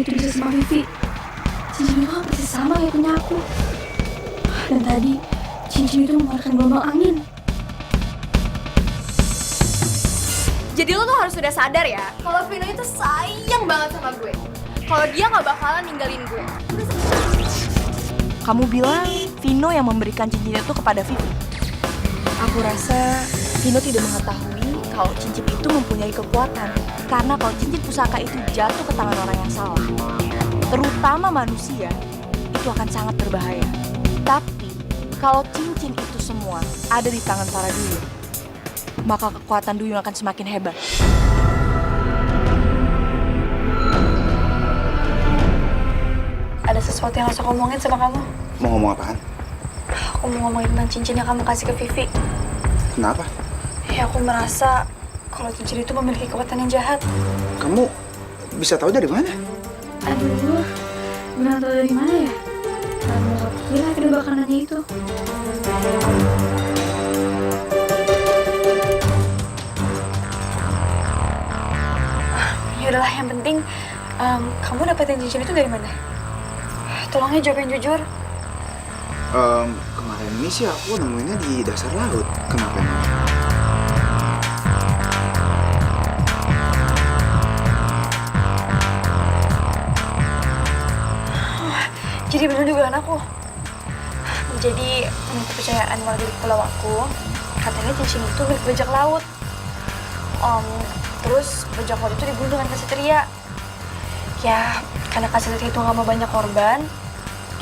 itu bisa sama Vivi. Cincin itu kan persis sama kayak punya aku. Dan tadi cincin itu mengeluarkan gelombang angin. Jadi lo tuh harus sudah sadar ya, kalau Vino itu sayang banget sama gue. Kalau dia nggak bakalan ninggalin gue. Kamu bilang Vino yang memberikan cincin itu kepada Vivi. Aku rasa Vino tidak mengetahui kalau cincin itu mempunyai kekuatan. Karena kalau cincin pusaka itu jatuh ke tangan orang yang salah, terutama manusia, itu akan sangat berbahaya. Tapi kalau cincin itu semua ada di tangan para duyung, maka kekuatan duyung akan semakin hebat. Ada sesuatu yang harus aku ngomongin sama kamu. Mau ngomong apaan? Aku mau ngomongin tentang cincin yang kamu kasih ke Vivi. Kenapa? Ya aku merasa kalau cincin itu memiliki kekuatan yang jahat. Kamu bisa tahu dari mana? Aduh, benar tahu dari mana ya? Kamu gak kira kita bakal nanya itu. Ya udahlah, yang penting kamu dapetin cincin itu dari mana? Tolongnya jawab yang jujur. Kemarin ini sih aku nemuinnya di dasar laut. Kenapa emang? Jadi bener dugaan aku. Jadi menurut kepercayaan warga di pulau aku, katanya cincin itu milik bajak laut. Terus bajak laut itu dibunuh dengan Kasatria. Ya, karena Kasatria itu nggak mau banyak korban,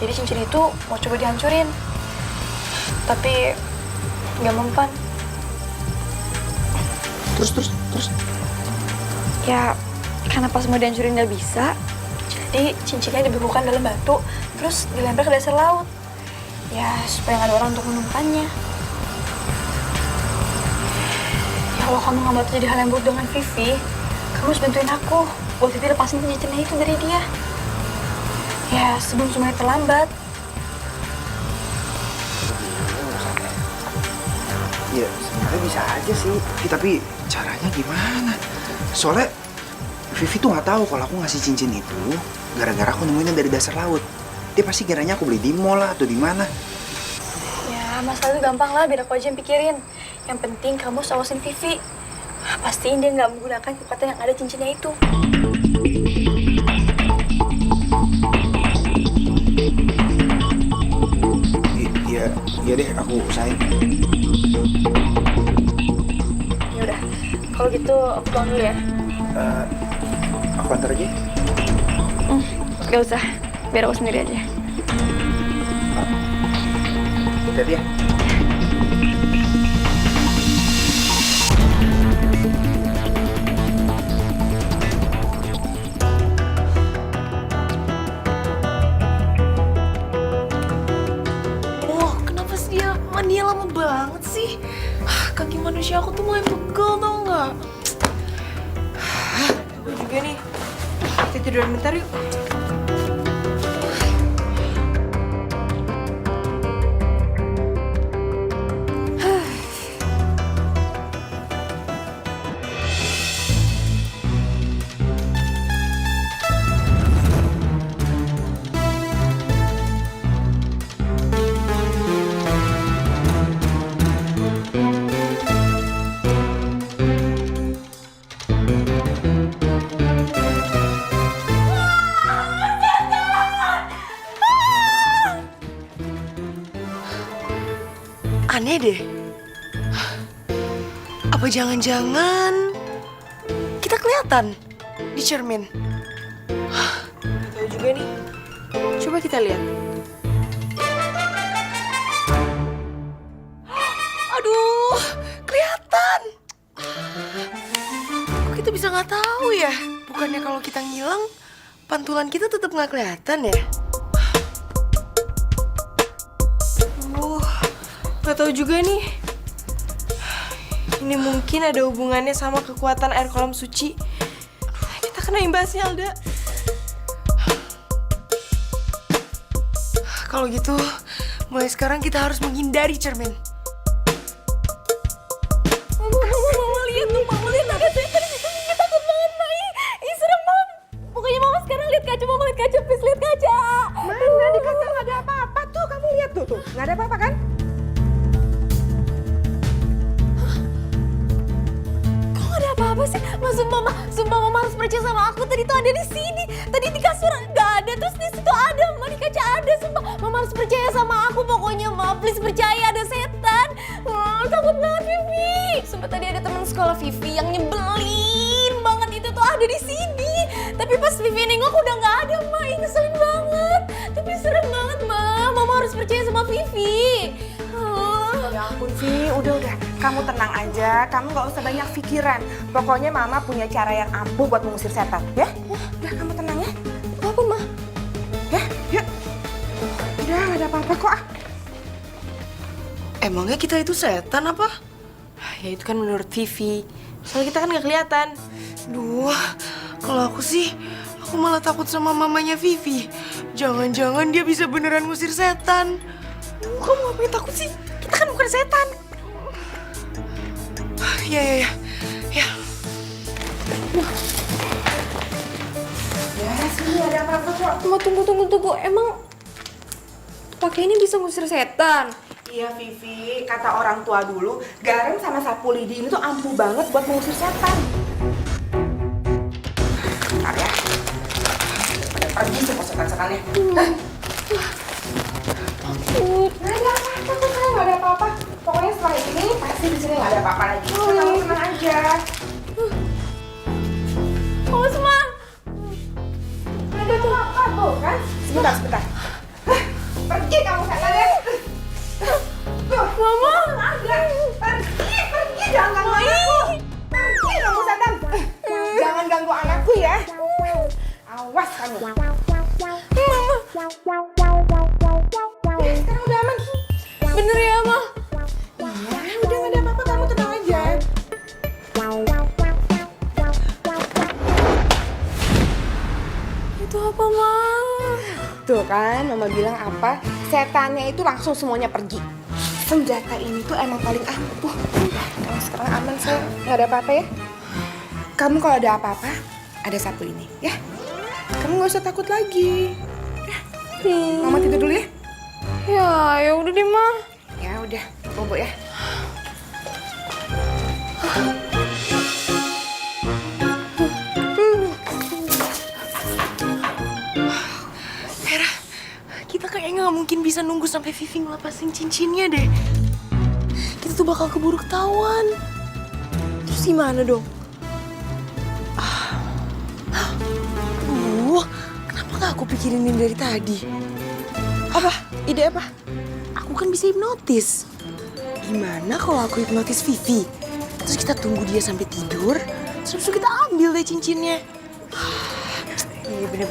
jadi cincin itu mau coba dihancurin. Tapi nggak mempan. Terus? Ya, karena pas mau dihancurin nggak bisa, jadi cincinnya dibekukan dalam batu, terus dilempar ke dasar laut. Ya, supaya nggak ada orang untuk menemukannya. Ya, kalau kamu nggak mau terjadi hal yang buruk dengan Vivi, kamu harus bantuin aku buat Vivi lepasin cincinnya itu dari dia. Ya, sebelum semuanya terlambat. Ya, sebenarnya bisa aja sih. Tapi caranya gimana? Soalnya Vivi tuh nggak tahu kalau aku ngasih cincin itu gara-gara aku nemuinnya dari dasar laut. Dia pasti kiranya aku beli di mall lah atau di mana. Ya, masalah itu gampang lah, biar aku aja yang pikirin. Yang penting kamu awasin Vivi. Pastiin dia nggak menggunakan kekuatan yang ada cincinnya itu. Iya deh, aku usahain. Ya udah, kalau gitu aku pulang dulu ya. Aku antar aja. Gak usah, biar aku sendiri aja. Hati-hati ya. Wah, kenapa sih dia mandinya lama banget sih? Kaki manusia aku tuh mulai pegel, tau nggak? Gue juga nih. Kita tiduran bentar yuk. Aneh deh. Apa jangan-jangan kita kelihatan di cermin? Gak tahu juga nih. Coba kita lihat. Aduh, kelihatan. Kok kita bisa nggak tahu ya? Bukannya kalau kita ngilang, pantulan kita tetap nggak kelihatan ya? Gak tahu juga nih. Ini mungkin ada hubungannya sama kekuatan air kolam suci. Kita kena imbasnya, Alda. Kalau gitu, mulai sekarang kita harus menghindari cermin. Mama lihat dong, Mama lihat ada setan di situ. Takut banget, Mai. Ih, serem banget. Pokoknya Mama sekarang lihat kaca, mama lihat kaca, please lihat kaca. Mana di kaca nggak ada apa-apa tuh, kamu lihat tuh, nggak ada apa-apa kan? Kok nggak ada apa-apa sih? Sumpah mama harus percaya sama aku. Tadi tuh ada di sini, tadi di kasur nggak ada, terus di situ ada, mama di kaca ada. Sumpah, mama harus percaya sama aku pokoknya, ma. Please percaya, ada setan. Takut banget Vivi. Sumpah tadi ada teman sekolah Vivi yang nyebelin banget itu tuh ada di sini. Tapi pas Vivi nengok udah nggak ada, ma. Ih, ngeselin banget. Tapi serem banget, ma. Mama harus percaya sama Vivi. Ya ampun Vi, udah. Kamu tenang aja, kamu nggak usah banyak pikiran. Pokoknya mama punya cara yang ampuh buat mengusir setan, ya? Udah, kamu tenang ya. Apa, ma? Ya, yuk. Udah, nggak ada apa-apa kok. Emangnya kita itu setan apa? Ya itu kan menurut Vivi. Soalnya kita kan nggak kelihatan. Duh, kalau aku sih, aku malah takut sama mamanya Vivi. Jangan-jangan dia bisa beneran ngusir setan. Kamu ngapain takut sih? Kita kan bukan setan. Ya. Ya, sini ada apa-apa kok. Ma, tunggu. Emang pakai ini bisa ngusir setan? Iya Vivi, kata orang tua dulu, garam sama sapu lidi ini tuh ampuh banget buat mengusir setan. Bentar ya. Pada pergi semua setan-setannya. Nggak ada apa-apa kok, sayang, nggak ada apa-apa. Pokoknya setelah ini pasti di sini nggak ada apa-apa lagi. Kamu tenang aja. Oh, semua. Ada tuh apa tuh kan? Sebentar. Pergi kamu setannya. Mama. Ada. Pergi, jangan ganggu anakku. Pergi kamu setan. Jangan ganggu anakku ya. Awas kamu. Sekarang udah aman. Bener ya, Ma? Iya, udah nggak ada apa-apa, kamu tenang aja. Itu apa, Ma? Tuh kan, mama bilang apa? Setannya itu langsung semuanya pergi. Senjata ini tuh emang paling ampuh. Kamu sekarang aman, sayang. Nggak ada apa-apa ya? Kamu kalau ada apa-apa, ada sapu ini, ya? Kamu nggak usah takut lagi. Mama tidur dulu ya? Ya udah deh, Ma. Ya udah, bobo ya. Hera, kita kayaknya nggak mungkin bisa nunggu sampai Vivi ngelepasin cincinnya deh. Kita tuh bakal keburu ketahuan. Terus gimana dong? Kenapa nggak aku pikirin ini dari tadi? Apa? Ide apa? Aku kan bisa hipnotis. Gimana kalau aku hipnotis Vivi? Terus kita tunggu dia sampai tidur, terus habis itu kita ambil deh cincinnya. Iya bener.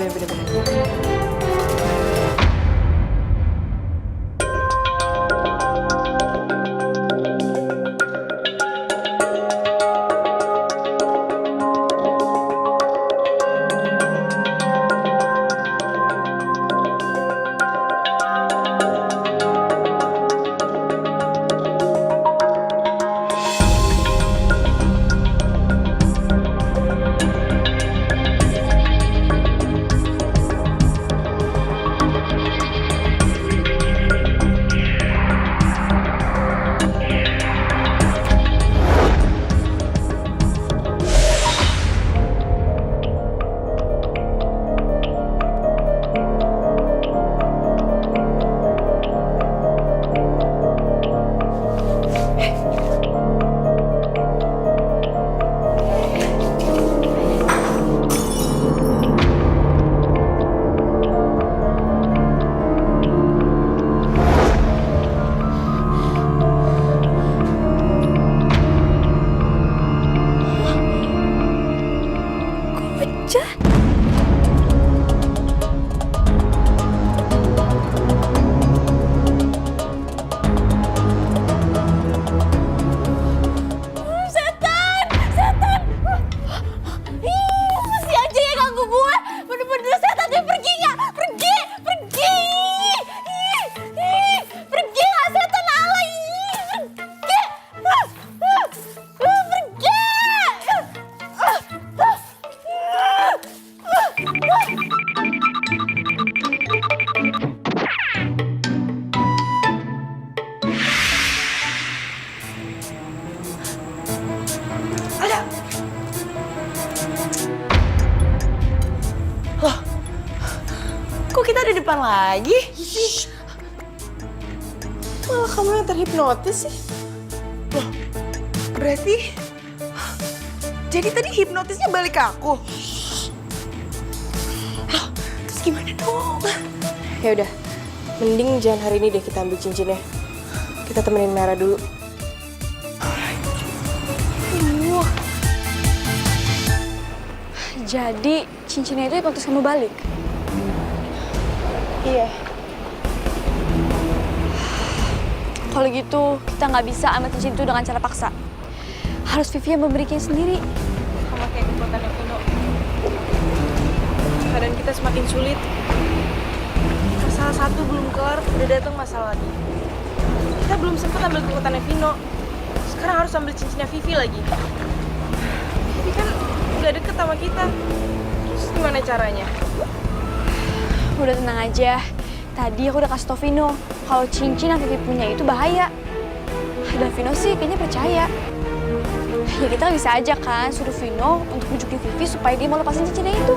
Kok kita di depan lagi? Malah kamu yang terhipnotis sih. Loh, berarti... Jadi tadi hipnotisnya balik ke aku? Loh, terus gimana dong? Ya udah, mending jangan hari ini deh kita ambil cincinnya. Kita temenin Merah dulu. Jadi cincinnya itu waktu kamu balik? Iya. Kalau gitu kita nggak bisa ambil cincin itu dengan cara paksa. Harus Vivi yang memberikannya sendiri. Sama kayak kekuatannya Vino. Keadaan kita semakin sulit. Masalah satu belum kelar, udah datang masalah lagi. Kita belum sempat ambil kekuatannya Vino. Sekarang harus ambil cincinnya Vivi lagi. Vivi kan gak deket sama kita. Terus gimana caranya? Udah tenang aja. Tadi aku udah kasih tau Vino kalau cincin yang Vivi punya itu bahaya. Dan Vino sih kayaknya percaya. Ya kita bisa aja kan suruh Vino untuk bujukin Vivi supaya dia mau lepasin cincinnya itu.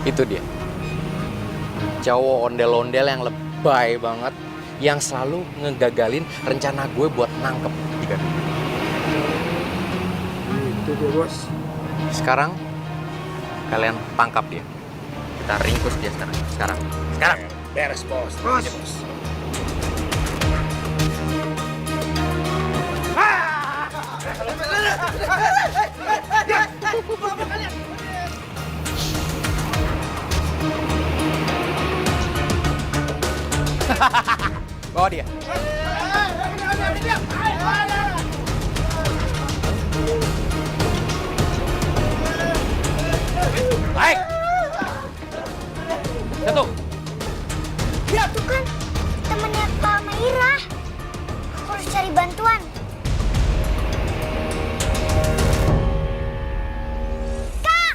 Itu dia. Cowok ondel-ondel yang lebay banget, yang selalu ngegagalin rencana gue buat nangkep tiga. Itu dia, Bos. Sekarang kalian tangkap dia. Kita ringkus dia sekarang. Sekarang. Beres, Bos. Bos. Bawa dia. Baik. Satu. Itu kan temennya Kak Maira. Aku harus cari bantuan. Kak!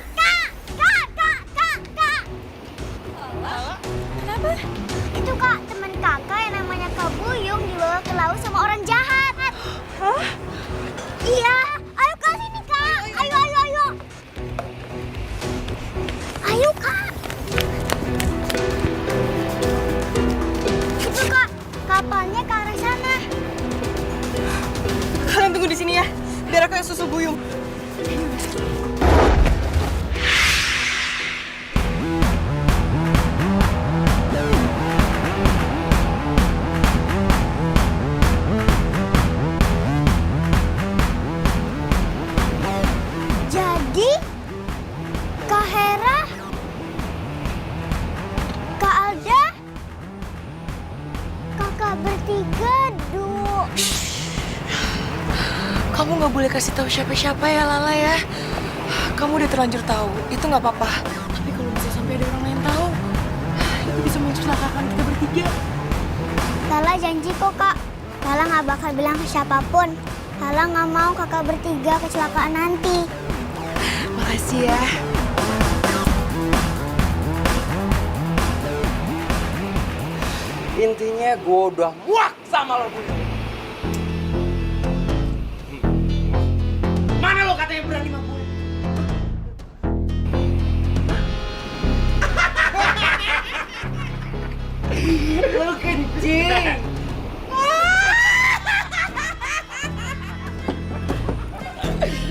Kenapa? Itu Kak, teman kakak yang namanya Kak Buyung dibawa ke laut sama orang jahat. Hah? Iya, ayo ke sini Kak. Ayo. Ayo Kak. Itu Kak, kapalnya ke arah sana. Kalian tunggu di sini ya, biar aku yang susul Buyung. Jadi, Kak Hera, Kak Alda, kakak bertiga, Kamu nggak boleh kasih tahu siapa-siapa ya, Lala ya. Kamu udah terlanjur tahu, itu nggak apa-apa. Tapi kalau bisa sampai ada orang lain tahu, itu bisa mencelakakan kita bertiga. Lala janji kok Kak, Lala nggak bakal bilang ke siapapun. Lala nggak mau kakak bertiga kecelakaan nanti. Makasih ya. Intinya gue udah muak sama lo, Buyung. Mana lo katanya berani sama gue? Lo kencing.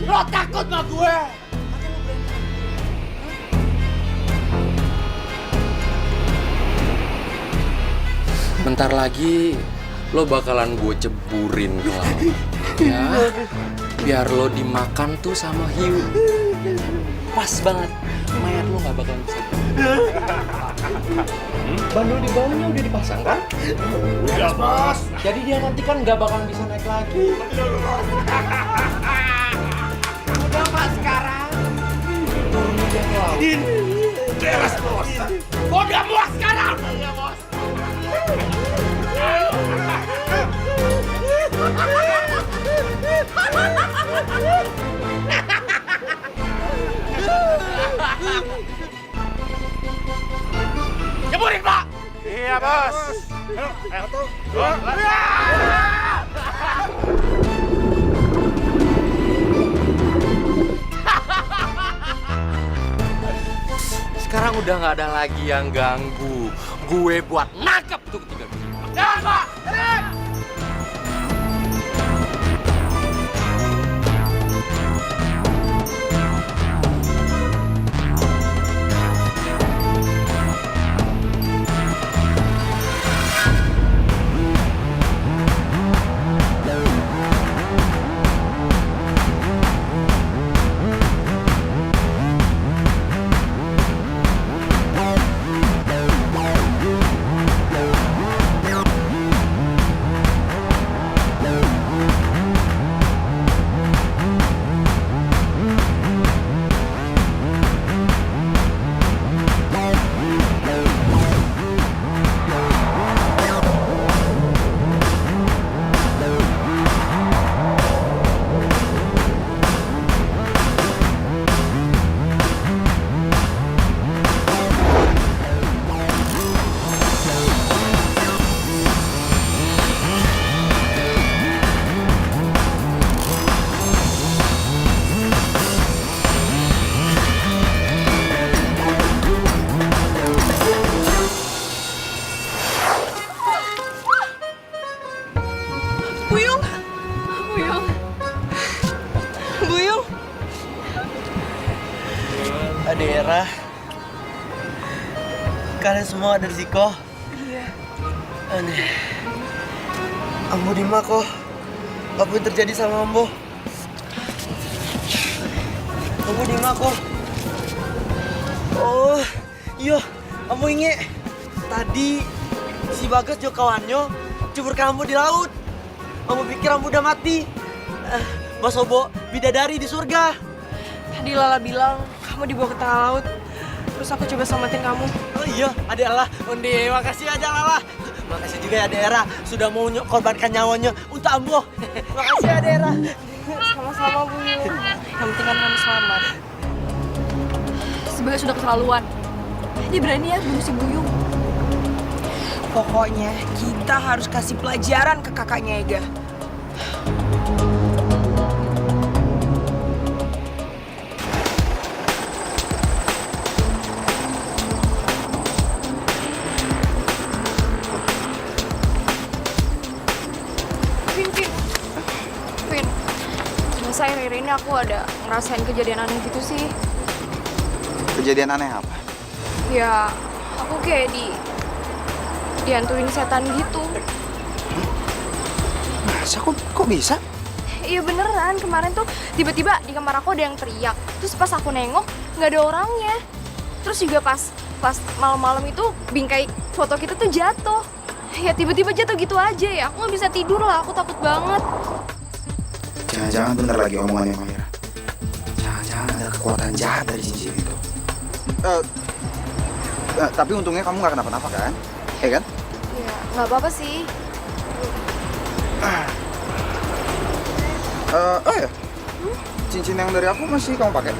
Lo takut sama gue? Bentar lagi lo bakalan gue ceburin ke laut. Ya, biar lo dimakan tuh sama hiu. Pas banget, mayat lo nggak bakalan bisa. Bandul di bawahnya udah dipasang kan? Udah, Bos. Jadi dia nanti kan nggak bakalan bisa naik lagi. Udah Pak sekarang. Turunin dia ke laut. Beres, Bos. Gue udah muak sekarang. Iya, Bos. Ceburin, Pak! Iya, Bos. Sekarang udah nggak ada lagi yang ganggu gue buat nangkep tuh ketiga. Buyung. Buyung. Buyung. Adera, kalian semua ada di Ziko? Iya. Aneh. Ambo di mana kok? Apa yang terjadi sama Ambo? Ambo di mana kok? Oh, iya, Ambo inget. Tadi si Bagas jo kawannya cuburkan Ambo di laut. Ambo pikir Ambo udah mati. Mas Obo, bidadari di surga. Tadi Lala bilang kamu dibawa ke tengah laut. Terus aku coba selamatin kamu. Oh iya, Adek Lala. Onde, makasih aja Lala. Makasih juga ya Adek Era sudah mau korbankan nyawanya untuk Ambo. Makasih ya Adek Era. Sama-sama Buyung. Yang penting kan kamu selamat. Sebagai sudah keterlaluan. Dia berani ya bunuh si Buyung. Pokoknya kita harus kasih pelajaran ke kakaknya Ega. Vin, masa akhir-akhir ini aku ada ngerasain kejadian aneh gitu sih. Kejadian aneh apa? Ya, aku kayak dihantuin setan gitu. Masa kok bisa? Iya beneran, kemarin tuh tiba-tiba di kamar aku ada yang teriak. Terus pas aku nengok, nggak ada orangnya. Terus juga pas malam-malam itu bingkai foto kita tuh jatuh. Ya tiba-tiba jatuh gitu aja ya, aku nggak bisa tidur lah, aku takut banget. Jangan-jangan bener lagi omongannya Maira. Jangan-jangan ada kekuatan jahat dari cincin itu. Tapi untungnya kamu nggak kenapa-napa kan? Ya kan? Ya nggak apa-apa sih. Oh ya, cincin yang dari aku masih kamu pakai?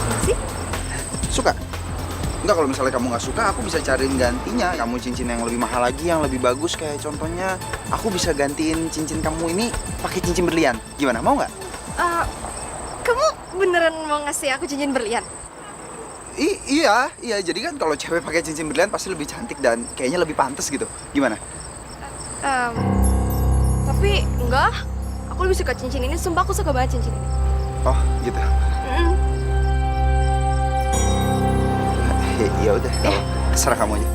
Masih? Suka? Enggak, kalau misalnya kamu nggak suka, aku bisa cariin gantinya. Kamu cincin yang lebih mahal lagi, yang lebih bagus. Kayak contohnya, aku bisa gantiin cincin kamu ini pakai cincin berlian. Gimana, mau nggak? Kamu beneran mau ngasih aku cincin berlian? Iya. Jadi kan kalau cewek pakai cincin berlian pasti lebih cantik dan kayaknya lebih pantas gitu. Gimana? Tapi enggak. Aku lebih suka cincin ini. Sumpah aku suka banget cincin ini. Oh, gitu. Ya udah, kalau terserah kamu aja.